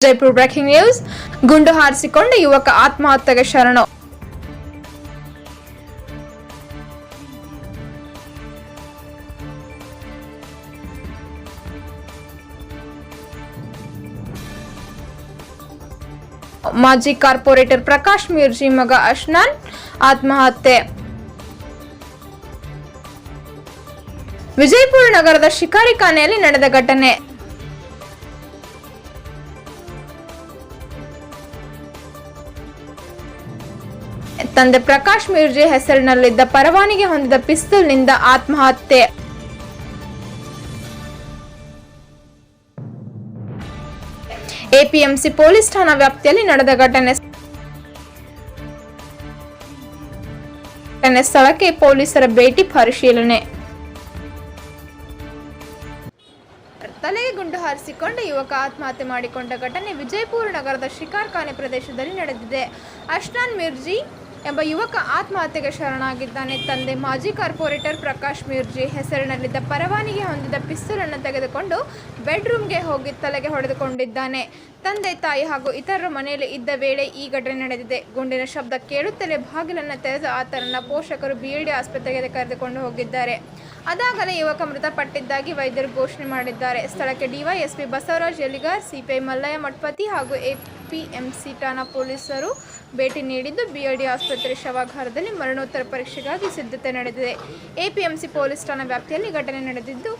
Jaipur breaking news. ಗುಂಡು ಹಾರಿಸಿಕೊಂಡ ಯುವಕ ಆತ್ಮಹತ್ಯೆಗೆ ಶರಣು. ಮಾಜಿ ಕಾರ್ಪೊರೇಟರ್ ಪ್ರಕಾಶ್ ಮಿರ್ಜಿ ಮಗ ಅಶ್ನಾನ್ ಆತ್ಮಹತ್ಯೆ. ವಿಜಯಪುರ ನಗರದ ಶಿಕಾರಿಖಾನೆಯಲ್ಲಿ ನಡೆದ ಘಟನೆ. ತಂದೆ ಪ್ರಕಾಶ್ ಮಿರ್ಜಿ ಹೆಸರಿನಲ್ಲಿದ್ದ ಪರವಾನಗಿ ಹೊಂದಿದ ಪಿಸ್ತೂಲ್ನಿಂದ ಆತ್ಮಹತ್ಯೆ. ಎಪಿಎಂಸಿ ಪೊಲೀಸ್ ಠಾಣಾ ವ್ಯಾಪ್ತಿಯಲ್ಲಿ ನಡೆದ ಘಟನೆ. ಸ್ಥಳಕ್ಕೆ ಪೊಲೀಸರ ಭೇಟಿ, ಪರಿಶೀಲನೆ. ತಲೆಗೆ ಗುಂಡು ಹಾರಿಸಿಕೊಂಡ ಯುವಕ ಆತ್ಮಹತ್ಯೆ ಮಾಡಿಕೊಂಡ ಘಟನೆ ವಿಜಯಪುರ ನಗರದ ಶಿಕಾರ್ಖಾನೆ ಪ್ರದೇಶದಲ್ಲಿ ನಡೆದಿದೆ. ಅಶ್ನಾನ್ ಮಿರ್ಜಿ ಎಂಬ ಯುವಕ ಆತ್ಮಹತ್ಯೆಗೆ ಶರಣಾಗಿದ್ದಾನೆ. ತಂದೆ ಮಾಜಿ ಕಾರ್ಪೊರೇಟರ್ ಪ್ರಕಾಶ್ ಮಿರ್ಜಿ ಹೆಸರಿನಲ್ಲಿದ್ದ ಪರವಾನಗಿ ಹೊಂದಿದ ಪಿಸ್ತೂಲ್ ಅನ್ನು ತೆಗೆದುಕೊಂಡು ಬೆಡ್ರೂಮ್ಗೆ ಹೋಗಿ ತಲೆಗೆ ಹೊಡೆದುಕೊಂಡಿದ್ದಾನೆ. ತಂದೆ, ತಾಯಿ ಹಾಗೂ ಇತರರು ಮನೆಯಲ್ಲಿ ಇದ್ದ ವೇಳೆ ಈ ಘಟನೆ ನಡೆದಿದೆ. ಗುಂಡಿನ ಶಬ್ದ ಕೇಳುತ್ತಲೇ ಬಾಗಿಲನ್ನು ತೆರೆದು ಆತನನ್ನ ಪೋಷಕರು ಬಿಎಲ್ಡಿ ಆಸ್ಪತ್ರೆಗೆ ಕರೆದುಕೊಂಡು ಹೋಗಿದ್ದಾರೆ. ಅದಾಗಲೇ ಯುವಕ ಮೃತಪಟ್ಟಿದ್ದಾಗಿ ವೈದ್ಯರು ಘೋಷಣೆ ಮಾಡಿದ್ದಾರೆ. ಸ್ಥಳಕ್ಕೆ ಡಿವೈಎಸ್ಪಿ ಬಸವರಾಜ್ ಯಲಿಗಾರ್, ಸಿಪಿಐ ಮಲ್ಲಯ್ಯ ಮಠಪತಿ ಹಾಗೂ ಎಪಿಎಂಸಿ ಠಾಣಾ ಪೊಲೀಸರು ಭೇಟಿ ನೀಡಿದ್ದು ಬಿಎಲ್ಡಿ ಆಸ್ಪತ್ರೆ ಶವಾಗಾರದಲ್ಲಿ ಮರಣೋತ್ತರ ಪರೀಕ್ಷೆಗಾಗಿ ಸಿದ್ಧತೆ ನಡೆದಿದೆ. ಎಪಿಎಂಸಿ ಪೊಲೀಸ್ ಠಾಣಾ ವ್ಯಾಪ್ತಿಯಲ್ಲಿ ಘಟನೆ ನಡೆದಿದ್ದು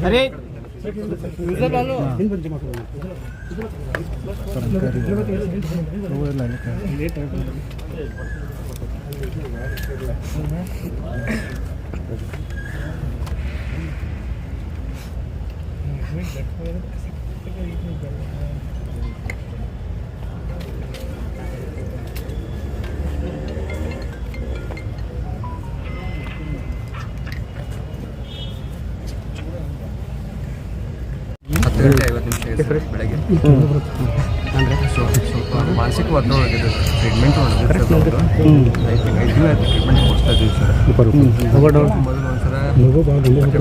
अरे ಬೆಳಗ್ಗೆ ಸ್ವಲ್ಪ ಮಾನಸಿಕ ಒತ್ತಡ ಟ್ರೀಟ್ಮೆಂಟ್ ಟ್ರೀಟ್ಮೆಂಟ್ ಕೊಡ್ತಾ ಇದ್ದೀವಿ ಸರ್. ಮೊದಲು ಒಂದ್ಸಲ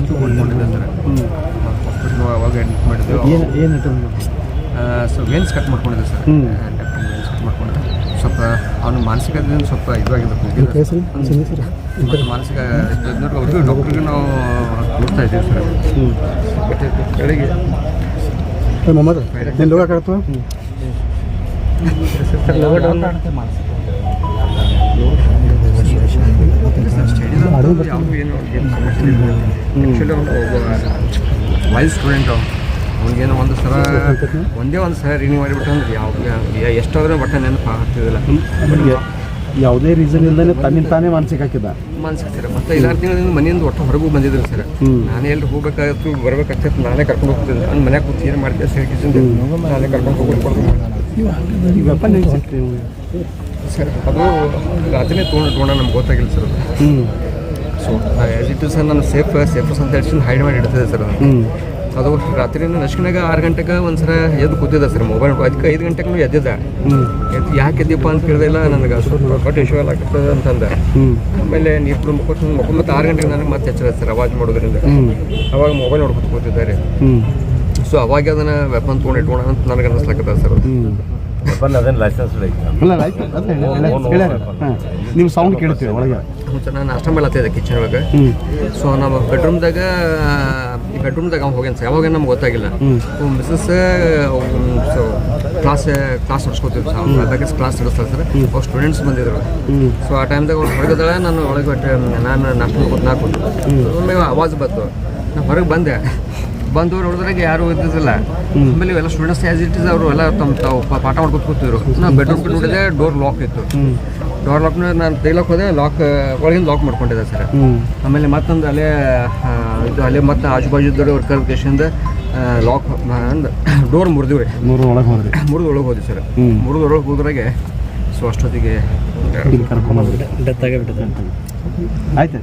ಕೊಡ್ಕೊಂಡಿದ್ದೆ ಸರ್, ಹಾಸ್ಪಿಟ್ಲ್ ಅವಾಗ ಅಡ್ಮಿಟ್ ಮಾಡಿದ್ದೆ. ಸೊ ವೇನ್ಸ್ ಕಟ್ ಮಾಡ್ಕೊಂಡಿದ್ದೆ ಸರ್, ವೇನ್ಸ್ ಕಟ್ ಮಾಡ್ಕೊಂಡಿದ್ದೆ. ಸ್ವಲ್ಪ ಅವನು ಮಾನಸಿಕದಿಂದ ಸ್ವಲ್ಪ ಇದಾಗಿದ್ದು ಮಾನಸಿಕ ಅವ್ರಿಗೆ ಡಾಕ್ಟ್ರಿಗೆ ನಾವು ನೋಡ್ತಾ ಇದ್ದೀವಿ ಸರ್. ಬೆಳಗ್ಗೆ लोग करते हैं ವೈಸ್ ಸ್ಟೂಡೆಂಟ್ ಅವ್ನಿಗೇನೋ ಒಂದೇ ಒಂದು ಸಲ ರಿನ್ಯೂ ಮಾಡಿಬಿಟ್ಟು ಅಂದ್ರೆ ಯಾವ ಎಷ್ಟಾದ್ರೂ ಬಟ್ಟೆ ನೆನಪು ಆಗ್ತಿದ್ದಿಲ್ಲ. ಯಾವುದೇ ರೀಸನ್ ಇಲ್ಲದೆ ತನ್ನಿಂದ ತಾನೇ ಮಾನಸಿಕ ಹಾಕಿದ್ದ ಸರ್. ಮತ್ತೆ 6 ತಿಂಗಳಿಂದ ಮನೆಯಿಂದ ಒಟ್ಟು ಹೊರಗೂ ಬಂದಿದ್ರು ಸರ್. ನಾನೇ ಎಲ್ಲಿ ಹೋಗ್ಬೇಕಾಗಿತ್ತು ಬರ್ಬೇಕಾಗ್ತಿತ್ತು, ನಾನೇ ಕರ್ಕೊಂಡು ಹೋಗ್ತಿದ್ದೆ. ಅವ್ನು ಮನ್ಯಾಗ ಕೂತು ಏನು ಮಾಡ್ತೀವಿ ಸರ್, ನಾನೇ ಕರ್ಕೊಂಡು ಹೋಗ್ಬಿಟ್ಟು ಸರ್. ಅದು ರಾತ್ರಿನೇ ತೊಗೊಂಡು ನಮ್ಗೆ ಗೊತ್ತಾಗಿಲ್ಲ sir. So as it is ನಾನು ಸೇಫಸ್ ಅಂತ ಹೇಳಿ ಹೈಡ್ ಮಾಡಿ ಇಡ್ತಿದ್ದೆ ಸರ್. ಅದು ರಾತ್ರಿ ನಶ್ಕಿನಾಗ 6 ಗಂಟೆಗೆ ಒಂದ್ಸಲ ಎದ್ದು ಕೂತಿದ್ದೆ ಸರ್ ಮೊಬೈಲ್. ಅದಕ್ಕೆ 5 ಗಂಟೆಗೂ ಎದ್ದಿದ್ದೆ. ಯಾಕೆ ಎದ್ದೀಪ್ಪ ಅಂತ ಕೇಳಿದೆಲ್ಲ ನನಗೆ ಸ್ವಲ್ಪ ಕೊಟ್ಟು ವಿಷಯ ಆಗ್ತದೆ ಅಂತಂದೆ. ಆಮೇಲೆ ನೀರು ಮತ್ತು 6 ಗಂಟೆಗೆ ನನಗೆ ಮತ್ತೆ ಎಚ್ಚರ ಸರ್ ಅವಾಜ್ ಮಾಡೋದ್ರಿಂದ. ಅವಾಗ ಮೊಬೈಲ್ ನೋಡ್ಕೊತ ಕೂತಿದ್ದಾರೆ. ಸೊ ಅವಾಗ ಅದನ್ನು ವೆಪನ್ ತೊಗೊಂಡು ಇಟ್ಕೋಣ ಅಂತ ನನಗೆ ಅನ್ನಿಸ್ಲಾಕತ್ತ ಸರ್. ಲೈಸೆನ್ಸ್ ನಿಮ್ಮ ಸೌಂಡ್ ಕೇಳ್ತೀವಿ ಒಳಗೆ. ನಾನು ನಾಷ್ಟ ಮಾಡ್ಲತ್ತಿದ್ದೆ ಕಿಚನ್ ಒಳಗೆ. ಸೊ ನಮ್ಮ ಬೆಡ್ರೂಮ್ದಾಗ ಅವ್ನು ಹೋಗ್ಯಾನ ಸರ್. ಯಾವಾಗ ನಮ್ಗೆ ಗೊತ್ತಾಗಿಲ್ಲ. ಮಿಸಸ್ ಸೊ ಕ್ಲಾಸ್ ನಡ್ಸ್ಕೊತಿದ್ರು ಸರ್. ಅವ್ರು ಕ್ಲಾಸ್ ನಡೆಸ್ತಾರೆ ಸರ್. ಅವ್ರು ಸ್ಟೂಡೆಂಟ್ಸ್ ಬಂದಿದ್ರು. ಸೊ ಆ ಟೈಮ್ದಾಗ ಅವ್ರು ಹೊರಗದಳ, ನಾನು ಒಳಗೆ ನಾನು ನಾಷ್ಟ ಮಾಡ್ಕೊತ ನಾಲ್ಕು ಒಮ್ಮೆ ಆವಾಜ್ ಬಂತು. ನಾನು ಹೊರಗೆ ಬಂದೆ. ಬಂದು ನೋಡಿದ್ರಾಗ ಯಾರು ಇದ್ದಿದ್ದಿಲ್ಲ. ಆಮೇಲೆ ಇವೆಲ್ಲ ಸ್ಟೂಡೆಂಟ್ಸ್ ಆ್ಯಸ್ ಇಟ್ ಇಸ್ ಅವರು ಎಲ್ಲ ತಾವು ಪಾಠ ಮಾಡ್ಕೊತ ಕೂತಿದ್ರು. ನಾವು ಬೆಡ್ರೂಮ್ ನೋಡಿದ್ರೆ ಡೋರ್ ಲಾಕ್ ಇತ್ತು. ಡೋರ್ ಲಾಕ್ನ ನಾನು ತೆಗಿಲಕ್ಕೆ ಹೋದೆ, ಲಾಕ್ ಒಳಗಿಂದ ಲಾಕ್ ಮಾಡ್ಕೊಂಡಿದ್ದೆ ಸರ್. ಆಮೇಲೆ ಮತ್ತೊಂದು ಅಲ್ಲೇ ಇದು ಅಲ್ಲೇ ಮತ್ತೆ ಆಜು ಬಾಜುದವ್ರು ಅವ್ರ ಕರ್ಕೇಶಿಂದ ಲಾಕ್ ಡೋರ್ ಮುರಿದಿವ್ರಿ. ಮೂರು ಒಳಗೆ ಹೋದ್ರಿ. ಮುರಿದು ಒಳಗೆ ಹೋದ್ವಿ ಸರ್. ಮುರಿದು ಒಳಗೆ ಹೋದ್ರಾಗೆ ಸೊ ಅಷ್ಟೊತ್ತಿಗೆ ಡೆತ್ ಆಗಿಬಿಟ್ಟಿದೆ. ಆಯ್ತು.